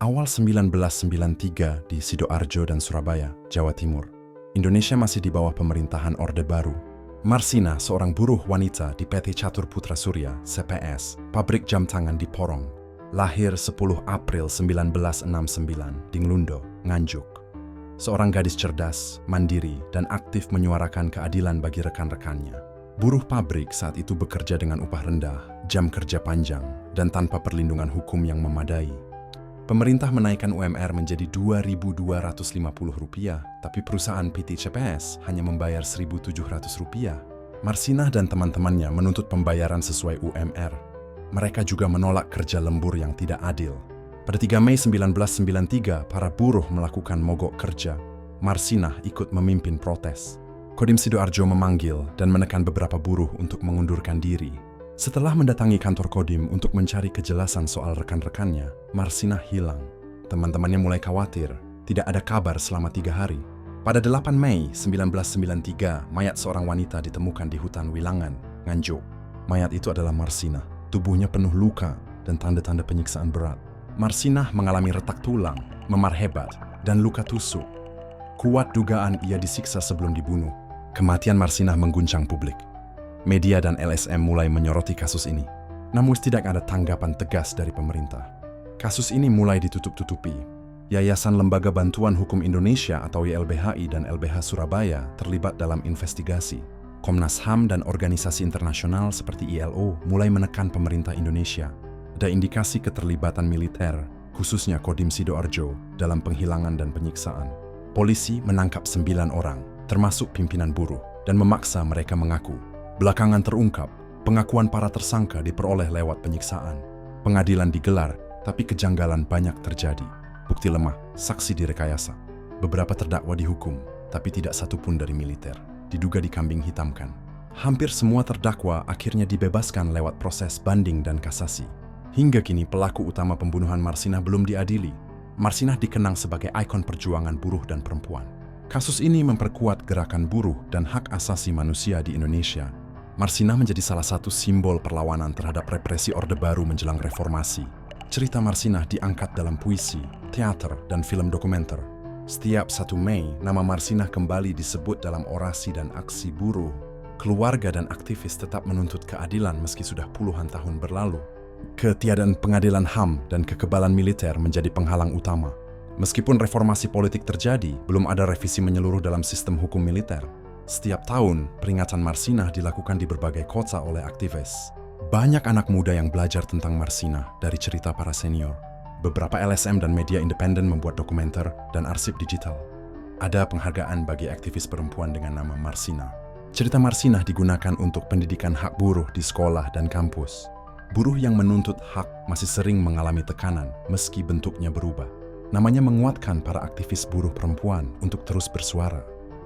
Awal 1993 di Sidoarjo dan Surabaya, Jawa Timur. Indonesia masih di bawah pemerintahan Orde Baru. Marsina, seorang buruh wanita di PT Catur Putra Surya, CPS, pabrik jam tangan di Porong. Lahir 10 April 1969 di Ngelundo, Nganjuk. Seorang gadis cerdas, mandiri, dan aktif menyuarakan keadilan bagi rekan-rekannya. Buruh pabrik saat itu bekerja dengan upah rendah, jam kerja panjang, dan tanpa perlindungan hukum yang memadai. Pemerintah menaikkan UMR menjadi Rp2.250, tapi perusahaan PT CPS hanya membayar Rp1.700. Marsinah dan teman-temannya menuntut pembayaran sesuai UMR. Mereka juga menolak kerja lembur yang tidak adil. Pada 3 Mei 1993, para buruh melakukan mogok kerja. Marsinah ikut memimpin protes. Kodim Sidoarjo memanggil dan menekan beberapa buruh untuk mengundurkan diri. Setelah mendatangi kantor Kodim untuk mencari kejelasan soal rekan-rekannya, Marsinah hilang. Teman-temannya mulai khawatir, tidak ada kabar selama 3 hari. Pada 8 Mei 1993, mayat seorang wanita ditemukan di hutan Wilangan, Nganjuk. Mayat itu adalah Marsinah. Tubuhnya penuh luka dan tanda-tanda penyiksaan berat. Marsinah mengalami retak tulang, memar hebat, dan luka tusuk. Kuat dugaan ia disiksa sebelum dibunuh. Kematian Marsinah mengguncang publik. Media dan LSM mulai menyoroti kasus ini. Namun tidak ada tanggapan tegas dari pemerintah. Kasus ini mulai ditutup-tutupi. Yayasan Lembaga Bantuan Hukum Indonesia atau YLBHI dan LBH Surabaya terlibat dalam investigasi. Komnas HAM dan organisasi internasional seperti ILO mulai menekan pemerintah Indonesia. Ada indikasi keterlibatan militer, khususnya Kodim Sidoarjo, dalam penghilangan dan penyiksaan. Polisi menangkap 9 orang, termasuk pimpinan buruh, dan memaksa mereka mengaku. Belakangan terungkap, pengakuan para tersangka diperoleh lewat penyiksaan. Pengadilan digelar, tapi kejanggalan banyak terjadi. Bukti lemah, saksi direkayasa. Beberapa terdakwa dihukum, tapi tidak satu pun dari militer. Diduga dikambing hitamkan. Hampir semua terdakwa akhirnya dibebaskan lewat proses banding dan kasasi. Hingga kini pelaku utama pembunuhan Marsinah belum diadili. Marsinah dikenang sebagai ikon perjuangan buruh dan perempuan. Kasus ini memperkuat gerakan buruh dan hak asasi manusia di Indonesia. Marsinah menjadi salah satu simbol perlawanan terhadap represi Orde Baru menjelang reformasi. Cerita Marsinah diangkat dalam puisi, teater, dan film dokumenter. Setiap 1 Mei, nama Marsinah kembali disebut dalam orasi dan aksi buruh. Keluarga dan aktivis tetap menuntut keadilan meski sudah puluhan tahun berlalu. Ketiadaan pengadilan HAM dan kekebalan militer menjadi penghalang utama. Meskipun reformasi politik terjadi, belum ada revisi menyeluruh dalam sistem hukum militer. Setiap tahun, peringatan Marsinah dilakukan di berbagai kota oleh aktivis. Banyak anak muda yang belajar tentang Marsinah dari cerita para senior. Beberapa LSM dan media independen membuat dokumenter dan arsip digital. Ada penghargaan bagi aktivis perempuan dengan nama Marsinah. Cerita Marsinah digunakan untuk pendidikan hak buruh di sekolah dan kampus. Buruh yang menuntut hak masih sering mengalami tekanan meski bentuknya berubah. Namanya menguatkan para aktivis buruh perempuan untuk terus bersuara.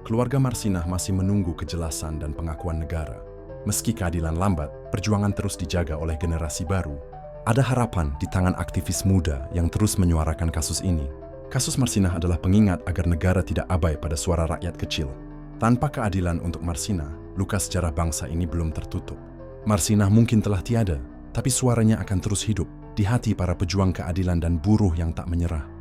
Keluarga Marsinah masih menunggu kejelasan dan pengakuan negara. Meski keadilan lambat, perjuangan terus dijaga oleh generasi baru. Ada harapan di tangan aktivis muda yang terus menyuarakan kasus ini. Kasus Marsinah adalah pengingat agar negara tidak abai pada suara rakyat kecil. Tanpa keadilan untuk Marsinah, luka sejarah bangsa ini belum tertutup. Marsinah mungkin telah tiada, tapi suaranya akan terus hidup di hati para pejuang keadilan dan buruh yang tak menyerah.